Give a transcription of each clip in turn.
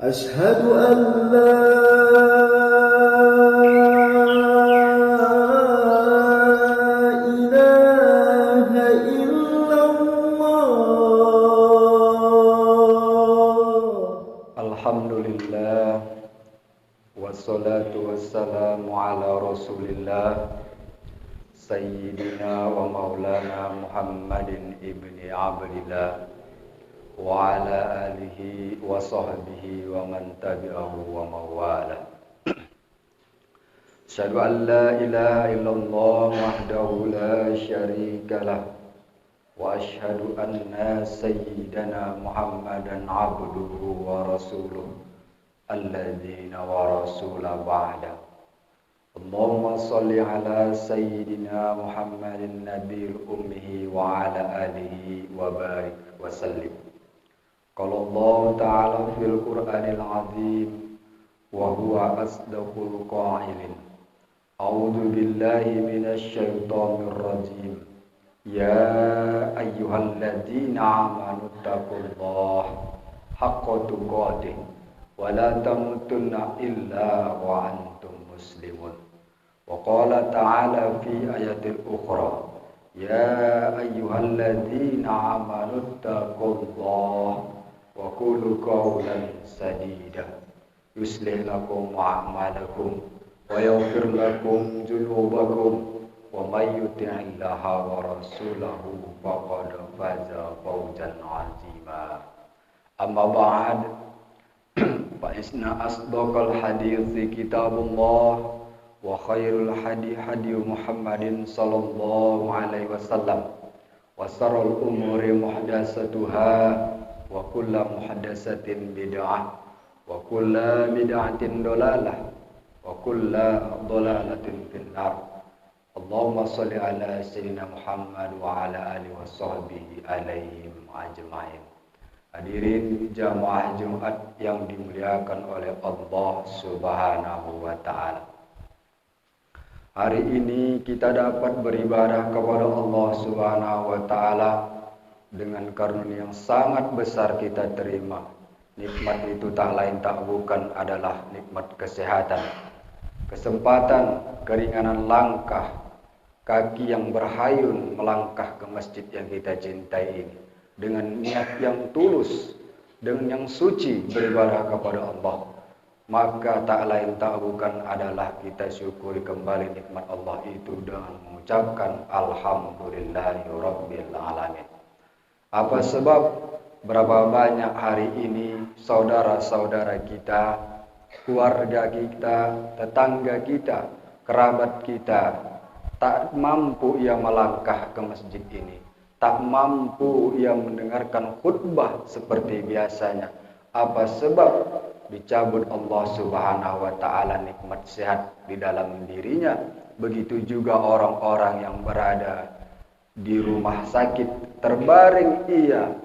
أشهد أن لا إله إلا الله. Alhamdulillah, wassalatu wassalamu ala rasulillah, Sayyidina wa maulana Muhammadin ibni Abdillah, wa ala alihi wa sahbihi wa man tabi'ahu wa mawala. Asyhadu an la ilaha illallah wahdahu la syarika lah, wa asyhadu anna sayyidana Muhammadan abduhu wa rasuluh alladzina wa rasula ba'da. Allahumma salli ala sayyidina Muhammadin nabiyil ummihi wa ala alihi wa barik wa sallim. Qala Allah ta'ala fil Qur'anil azim wa huwa asdaqul qa'ilin. A'udzu billahi minasy syaithanir rajim. Ya ayyuhalladzina amanu taqullaha haqqa tuqatih wa la tamutunna illa wa antum muslimun. Wa qala ta'ala fi ayatil ukhra, ya ayyuhalladzina amanu taqullaha wa qulu qawlan sadida yuslih lakum a'malakum wa yaghfir lakum dzunubakum wa may yuti'illaha wa rasulahu faqad faza fawzan 'azima. Amma ba'd, fa inna asdaqal hadithi kitabullah wa khairul hadi Muhammadin sallallahu alaihi wasallam wa sharrul umuri muhdatsatuha wa kullu muhdatsatin bid'ah wa kullu bid'atin dalalah wa kullu dalalatin finnar. Allahumma sholli ala sayyidina Muhammad wa ala alihi wa sahbihi alaihim ajma'in. Hadirin jamaah Jumat yang dimuliakan oleh Allah Subhanahu wa taala. Hari ini kita dapat beribadah kepada Allah Subhanahu wa taala dengan karunia yang sangat besar kita terima. Nikmat itu tak lain tak bukan adalah nikmat kesehatan, kesempatan, keringanan langkah, kaki yang berhayun melangkah ke masjid yang kita cintai ini dengan niat yang tulus, dengan yang suci beribadah kepada Allah. Maka tak lain tak bukan adalah kita syukuri kembali nikmat Allah itu dengan mengucapkan alhamdulillahirabbil alamin. Apa sebab berapa banyak hari ini saudara-saudara kita, keluarga kita, tetangga kita, kerabat kita tak mampu ia melangkah ke masjid ini, tak mampu ia mendengarkan khutbah seperti biasanya. Apa sebab? Dicabut Allah Subhanahu wa taala nikmat sehat di dalam dirinya. Begitu juga orang-orang yang berada di rumah sakit, terbaring ia,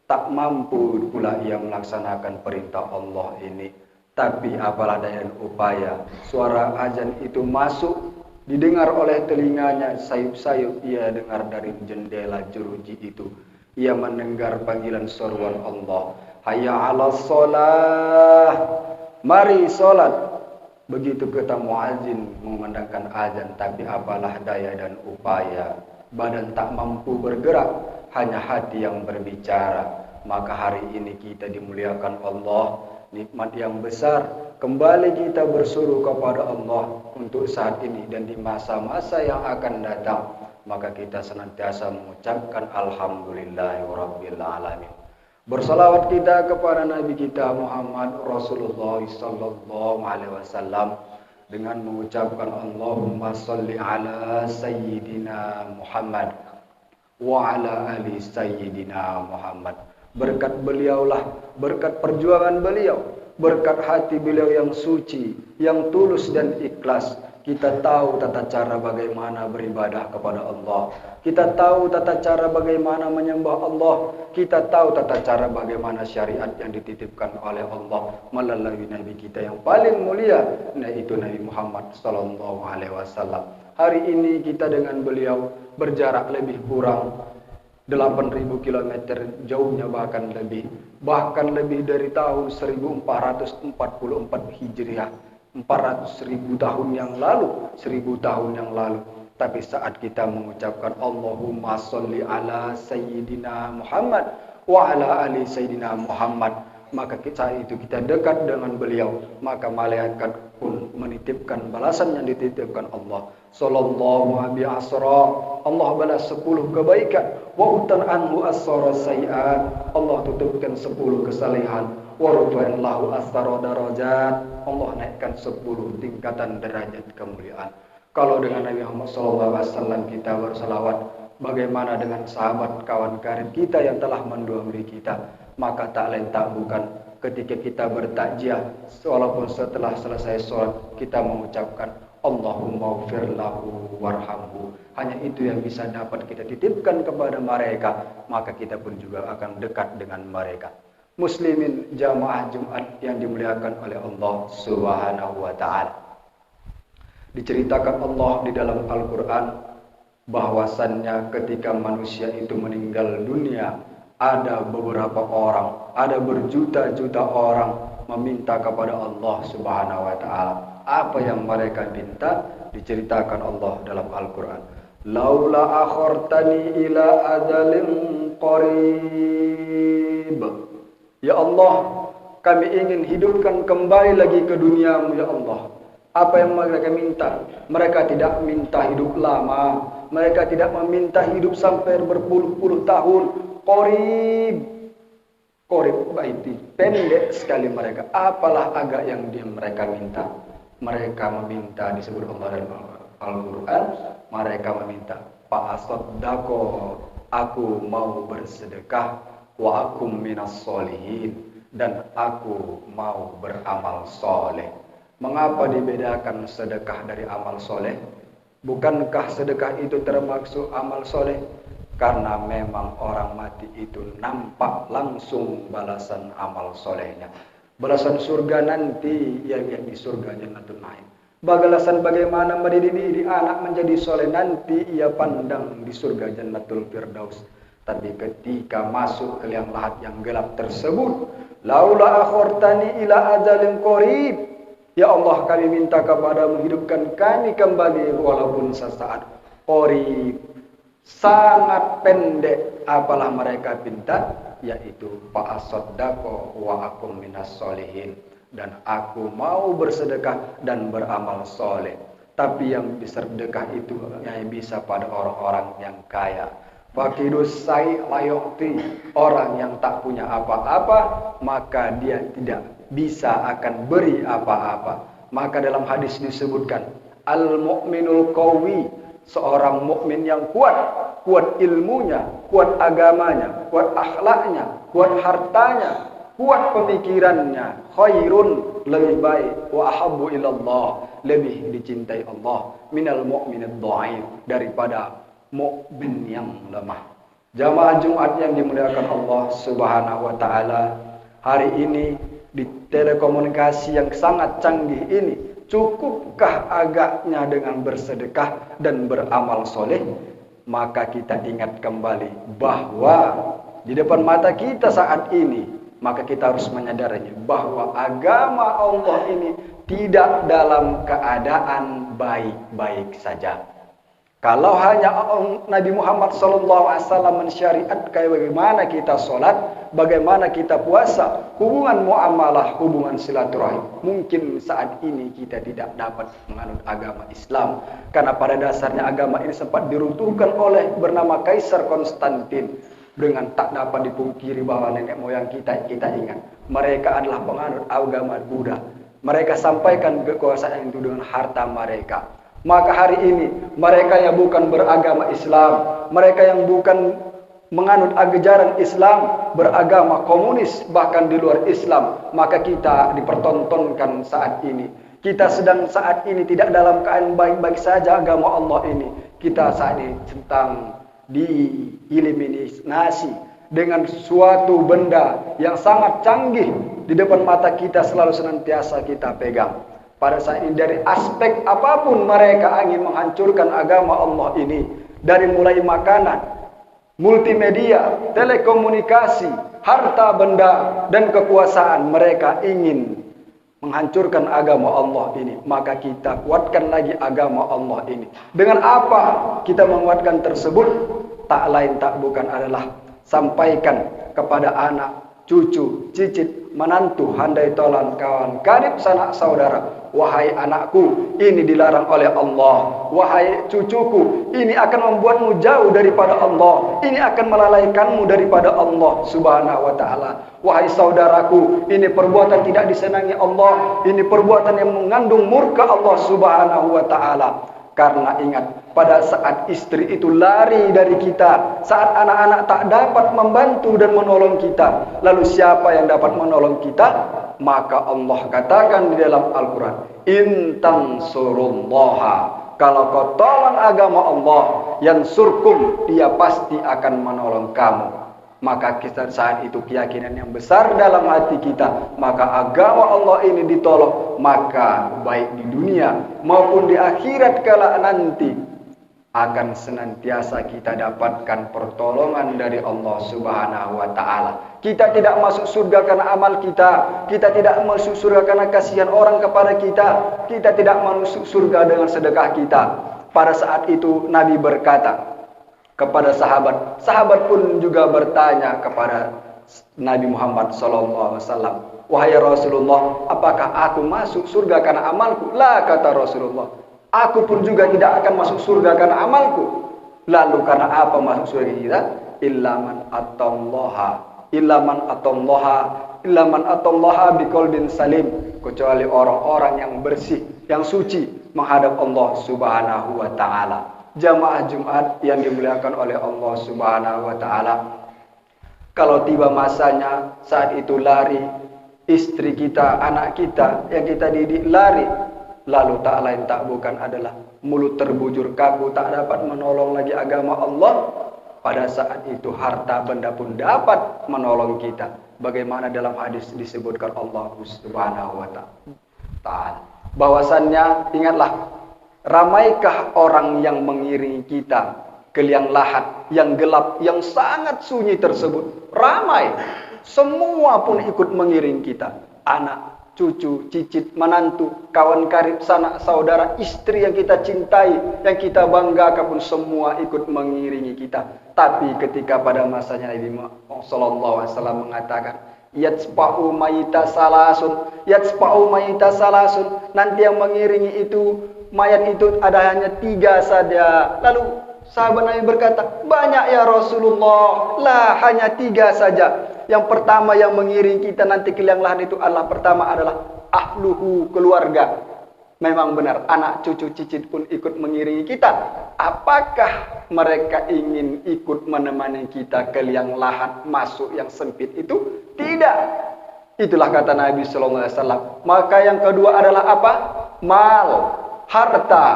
tak mampu pula ia melaksanakan perintah Allah ini. Tapi apalah daya dan upaya, suara azan itu masuk, didengar oleh telinganya, sayup-sayup ia dengar dari jendela jeruji itu. Ia mendengar panggilan seruan Allah, hayya 'alas shalah, mari salat. Begitu kata muadzin mengumandangkan azan, tapi apalah daya dan upaya, badan tak mampu bergerak, hanya hati yang berbicara. Maka hari ini kita dimuliakan Allah, nikmat yang besar. Kembali kita bersuruh kepada Allah untuk saat ini dan di masa-masa yang akan datang. Maka kita senantiasa mengucapkan alhamdulillahirabbil alamin. Bersalawat kita kepada Nabi kita Muhammad Rasulullah sallallahu alaihi wasallam dengan mengucapkan Allahumma sholli ala sayyidina Muhammad wa ala ali sayyidina Muhammad. Berkat beliaulah, berkat perjuangan beliau, berkat hati beliau yang suci, yang tulus dan ikhlas, kita tahu tata cara bagaimana beribadah kepada Allah. Kita tahu tata cara bagaimana menyembah Allah. Kita tahu tata cara bagaimana syariat yang dititipkan oleh Allah melalui Nabi kita yang paling mulia, yaitu Nabi Muhammad sallallahu alaihi wasallam. Hari ini kita dengan beliau berjarak lebih kurang 8.000 km jauhnya bahkan lebih. bahkan lebih dari tahun 1444 Hijriah, 400.000 tahun yang lalu, 1000 tahun yang lalu. Tapi saat kita mengucapkan Allahumma sholli ala Sayyidina Muhammad wa ala ali Sayyidina Muhammad, maka saat itu kita dekat dengan beliau, maka malaikat pun menitipkan balasan yang dititipkan Allah. Sallallahu alaihi wasallam, Allah balas 10 kebaikan, wa utan anhu as-sara sayiat, Allah tutupkan 10 kesalehan, wa rafa'an lahu as-sara darajat, Allah naikkan 10 tingkatan derajat kemuliaan. Kalau dengan Nabi Muhammad SAW kita bersalawat, bagaimana dengan sahabat kawan karib kita yang telah mendahului kita? Maka tak lain tak bukan ketika kita bertakziah, walaupun setelah selesai sholat kita mengucapkan Allahumma ghfir lahu warhamhu. Hanya itu yang bisa dapat kita titipkan kepada mereka, maka kita pun juga akan dekat dengan mereka. Muslimin jamaah Jumat yang dimuliakan oleh Allah Subhanahu wa taala. Diceritakan Allah di dalam Al-Quran bahwasannya ketika manusia itu meninggal dunia, ada beberapa orang, ada berjuta-juta orang meminta kepada Allah Subhanahu wa taala. Apa yang mereka minta diceritakan Allah dalam Al-Quran. Laula akhartani ila ajalin qarib. Ya Allah, kami ingin hidupkan kembali lagi ke duniamu ya Allah. Apa yang mereka minta? Mereka tidak minta hidup lama. Mereka tidak meminta hidup sampai berpuluh-puluh tahun. Qarib. Qarib baiti. Pendek sekali mereka. Apalah agak yang mereka minta? Mereka meminta disebut Allah dalam Al-Quran. Mereka meminta fa'asaddaqo, aku mau bersedekah, wa akum minas solihin, dan aku mau beramal soleh. Mengapa dibedakan sedekah dari amal soleh? Bukankah sedekah itu termasuk amal soleh? Karena memang orang mati itu nampak langsung balasan amal solehnya. Balasan surga nanti yang di surga Jannatul Naim. Balasan bagaimana mendidik anak menjadi soleh nanti ia pandang di surga Jannatul Firdaus. Tapi ketika masuk ke liang lahat yang gelap tersebut, laula akhartani ila ajalin qarib, ya Allah kami minta kepadamu hidupkan kami kembali walaupun sesaat. Qarib, sangat pendek. Apalah mereka minta? Yaitu fa'asaddaqo wa akum minas solihin, dan aku mau bersedekah dan beramal soleh. Tapi yang bersedekah itu hanya bisa pada orang-orang yang kaya. Fakirus sai layokti, orang yang tak punya apa-apa maka dia tidak bisa akan beri apa-apa. Maka dalam hadis disebutkan al-mu'minul qawi, seorang mukmin yang kuat, kuat ilmunya, kuat agamanya, kuat akhlaknya, kuat hartanya, kuat pemikirannya, khairun, lebih baik, wa ahabbu ilallah, lebih dicintai Allah, minal mu'minid dhaif, daripada mukmin yang lemah. Jamaah Jumat yang dimuliakan Allah Subhanahu wa taala, hari ini di telekomunikasi yang sangat canggih ini, cukupkah agaknya dengan bersedekah dan beramal soleh? Maka kita ingat kembali bahwa di depan mata kita saat ini, maka kita harus menyadarinya bahwa agama Allah ini tidak dalam keadaan baik-baik saja. Kalau hanya Nabi Muhammad SAW mensyariatkan bagaimana kita sholat, bagaimana kita puasa, hubungan muamalah, hubungan silaturahim, mungkin saat ini kita tidak dapat menganut agama Islam. Karena pada dasarnya agama ini sempat diruntuhkan oleh bernama Kaisar Konstantin. Dengan tak dapat dipungkiri bahwa nenek moyang kita ingat, mereka adalah penganut agama Buddha. Mereka sampaikan kekuasaan itu dengan harta mereka. Maka hari ini mereka yang bukan beragama Islam, mereka yang bukan menganut ajaran Islam, beragama komunis bahkan di luar Islam, maka kita dipertontonkan saat ini. Kita sedang saat ini tidak dalam keadaan baik-baik saja agama Allah ini. Kita saat ini sedang dieliminasi dengan suatu benda yang sangat canggih di depan mata kita, selalu senantiasa kita pegang. Pada saat ini dari aspek apapun mereka ingin menghancurkan agama Allah ini. Dari mulai makanan, multimedia, telekomunikasi, harta benda, dan kekuasaan. Mereka ingin menghancurkan agama Allah ini. Maka kita kuatkan lagi agama Allah ini. Dengan apa kita menguatkan tersebut? Tak lain tak bukan adalah sampaikan kepada anak, cucu, cicit, menantu, handai tolan, kawan, karib, sanak saudara. Wahai anakku, ini dilarang oleh Allah. Wahai cucuku, ini akan membuatmu jauh daripada Allah. Ini akan melalaikanmu daripada Allah Subhanahu wa ta'ala. Wahai saudaraku, ini perbuatan tidak disenangi Allah. Ini perbuatan yang mengandung murka Allah Subhanahu wa ta'ala. Karena ingat, pada saat istri itu lari dari kita, saat anak-anak tak dapat membantu dan menolong kita, lalu siapa yang dapat menolong kita? Maka Allah katakan di dalam Al-Quran, in tansurullaha, kalau kau tolong agama Allah, yansurkum, dia pasti akan menolong kamu. Maka kita saat itu keyakinan yang besar dalam hati kita, maka agama Allah ini ditolong, maka baik di dunia maupun di akhirat kala nanti akan senantiasa kita dapatkan pertolongan dari Allah Subhanahu wa ta'ala. Kita tidak masuk surga karena amal kita, kita tidak masuk surga karena kasihan orang kepada kita, kita tidak masuk surga dengan sedekah kita. Pada saat itu Nabi berkata kepada sahabat, sahabat pun juga bertanya kepada Nabi Muhammad SAW, wahai Rasulullah, apakah aku masuk surga karena amalku? La, kata Rasulullah, aku pun juga tidak akan masuk surga karena amalku. Lalu karena apa masuk surga kita? Illaman atallaha biqalbin salim, kecuali orang-orang yang bersih, yang suci menghadap Allah Subhanahu wa ta'ala. Jamaah Jumat yang dimuliakan oleh Allah Subhanahu wa ta'ala, kalau tiba masanya saat itu lari, istri kita, anak kita yang kita didik lari, lalu tak lain tak bukan adalah mulut terbujur kaku, tak dapat menolong lagi agama Allah. Pada saat itu harta benda pun dapat menolong kita. Bagaimana dalam hadis disebutkan Allah Subhanahu wa ta'ala, bahwasannya ingatlah, ramaikah orang yang mengiringi kita ke liang lahat yang gelap, yang sangat sunyi tersebut. Ramai, semua pun ikut mengiring kita. Anak, cucu, cicit, menantu, kawan karib, sanak saudara, istri yang kita cintai, yang kita banggakan pun semua ikut mengiringi kita. Tapi ketika pada masanya Nabi Muhammad SAW mengatakan, yatsfa'u mayita salasun, nanti yang mengiringi itu, mayat itu ada hanya 3 saja. Lalu sahabat Nabi berkata, banyak ya Rasulullah. Lah, hanya 3 saja. Yang pertama yang mengiring kita nanti ke liang lahat itu pertama adalah ahluhu, keluarga. Memang benar, anak, cucu, cicit pun ikut mengiringi kita. Apakah mereka ingin ikut menemani kita ke liang lahat masuk yang sempit itu? Tidak. Itulah kata Nabi SAW. Maka yang kedua adalah apa? Mal, harta,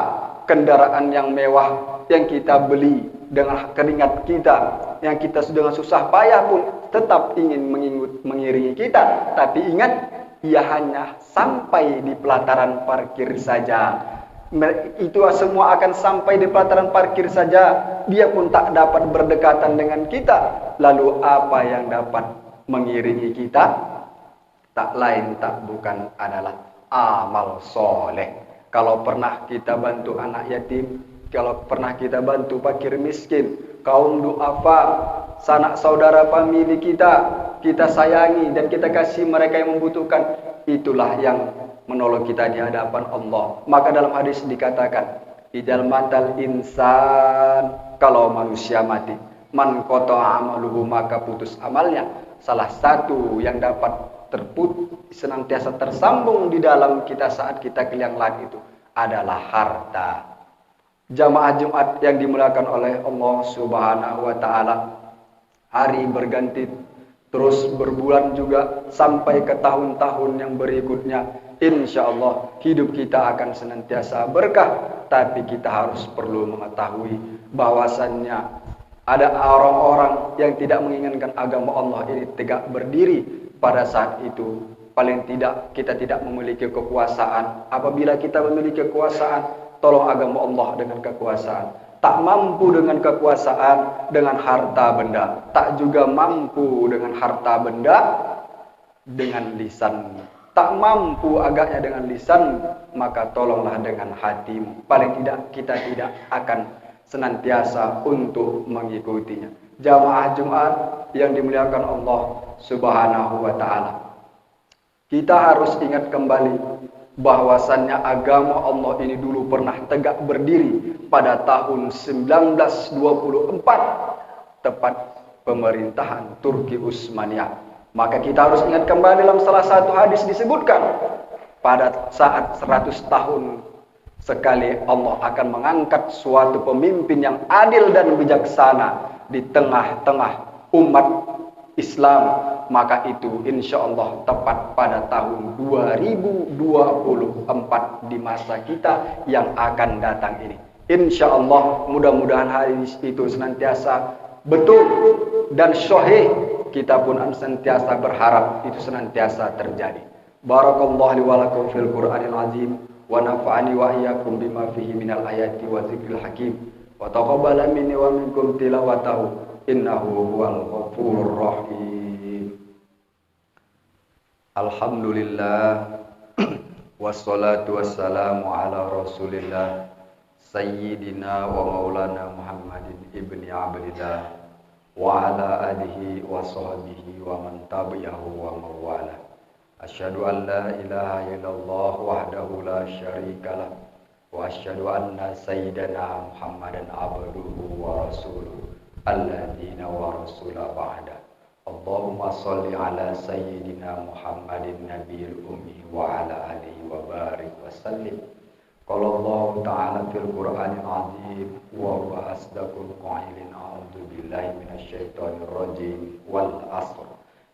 kendaraan yang mewah yang kita beli dengan keringat kita, yang kita dengan susah payah pun tetap ingin mengiringi kita. Tapi ingat, ia hanya sampai di pelataran parkir saja. Itu semua akan sampai di pelataran parkir saja. Dia pun tak dapat berdekatan dengan kita. Lalu apa yang dapat mengiringi kita? Tak lain tak bukan adalah amal soleh. Kalau pernah kita bantu anak yatim, kalau pernah kita bantu fakir miskin, kaum duafa, sanak saudara famili kita sayangi dan kita kasih mereka yang membutuhkan, itulah yang menolong kita di hadapan Allah. Maka dalam hadis dikatakan, idal matal insan, kalau manusia mati, man qata'a amaluhu, maka putus amalnya. Salah satu yang dapat senantiasa tersambung di dalam kita saat kita ke liang lahat itu adalah harta. Jamaah Jumat yang dimuliakan oleh Allah Subhanahu wa ta'ala, hari berganti, terus berbulan juga sampai ke tahun-tahun yang berikutnya. Insya Allah hidup kita akan senantiasa berkah. Tapi kita harus perlu mengetahui bahwasannya ada orang-orang yang tidak menginginkan agama Allah ini tegak berdiri. Pada saat itu paling tidak kita tidak memiliki kekuasaan. Apabila kita memiliki kekuasaan, tolong agama Allah dengan kekuasaan. tak mampu dengan kekuasaan, dengan harta benda, tak juga mampu dengan harta benda dengan lisan. Tak mampu agaknya dengan lisan, maka tolonglah dengan hatimu. Paling tidak kita tidak akan senantiasa untuk mengikutinya. Jamaah Jumat yang dimuliakan Allah Subhanahu wa taala. Kita harus ingat kembali bahwasannya agama Allah ini dulu pernah tegak berdiri pada tahun 1924, tepat pemerintahan Turki Utsmaniyah. Maka kita harus ingat kembali dalam salah satu hadis disebutkan pada saat 100 tahun sekali Allah akan mengangkat suatu pemimpin yang adil dan bijaksana di tengah-tengah umat Islam. Maka itu insya Allah tepat pada tahun 2024 di masa kita yang akan datang ini. Insya Allah mudah-mudahan hadis itu senantiasa betul dan sahih. Kita pun senantiasa berharap itu senantiasa terjadi. Barakallahu li wa lakum fil Qur'anil azim wa nafa'ani wa iyyakum bima fihi minal ayati wa dzikril hakim wa taqabbala minni wa minkum tilawatahu innahu huwal ghafurur rahim. Alhamdulillah wassalatu wassalamu ala Rasulillah sayyidina wa maulana Muhammadin ibni Abdillah wa ala alihi wa sahbihi wa man tabi'ahu wa mawala. Asyhadu an la ilaha illallah wahdahu la syarikalah wa asyhadu anna sayyidana Muhammadan abduhu wa rasuluhu alladina wa rasula ba'da. Allahumma shalli ala sayyidina Muhammadin nabiyil ummi wa ala alihi wa barik wa sallim. Qala Allah ta'ala fil Qur'anil azim wa huwa asdaqul qailin a'udzu billahi minasyaitonir rajim wal 'asr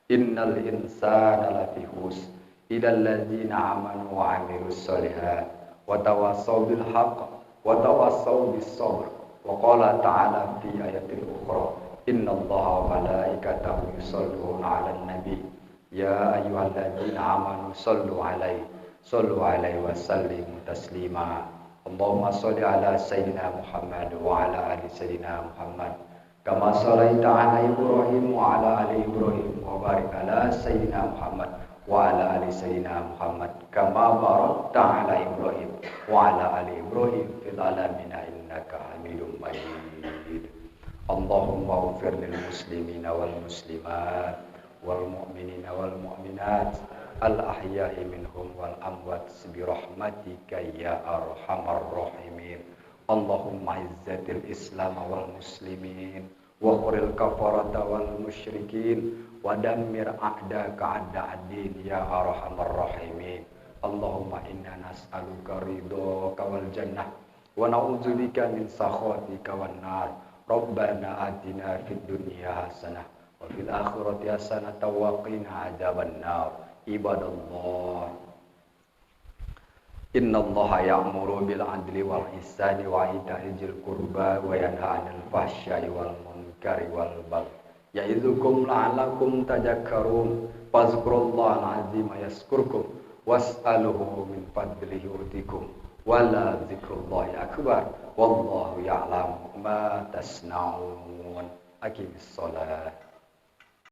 innal insana lafi khusr illal ladzina amanu wa 'amilus shalihat wa tawassaw bil haqq wa tawassaw bis sabr wa qala ta'ala fi ayatil ukhra innallaha wa malaikatahu yusholluna 'alan nabi ya ayyuhalladzina amanu shallu 'alaihi sallu alaihi wasallim taslima. Allahumma sholli ala sayyidina Muhammad wa ala ali sayyidina Muhammad kama shallaita ala Ibrahim wa ala ali Ibrahim wa barik ala sayyidina Muhammad wa ala ali sayyidina Muhammad kama barakta ala Ibrahim wa ala ali Ibrahim fil alamin innaka Hamidum Majid. Allahumma ighfir lil muslimina wal muslimat wal mu'minina wal mu'minat al-ahya'i minhum wal amwat bi rahmatika ya arhamar rahimin. Allahumma izzatil islam wal muslimin wa quril kafarata wal musyrikin wa dammir a'daka a'da'ad-din ya arhamar rahimin. Allahumma inna nas'aluka ridhaka wal jannah wa na'udzubika min sakhatika wan nar. Rabbana atina fid dunya hasanah wa fil akhirati hasanah wa qina adzaban nar. Ibadallah, innallaha ya'muru bil adli wal ihsani wa ita'i dzil qurba wa yanha 'anil fahsya'i wal munkari wal baghi ya'idzukum la'allakum tadhakkarun. Fazkurullahal 'azima yazkurkum was'aluhu min fadlihi yu'tikum wa la dzikrullahi akbar wallahu ya'lamu ma tasna'un. Aqimis shalah.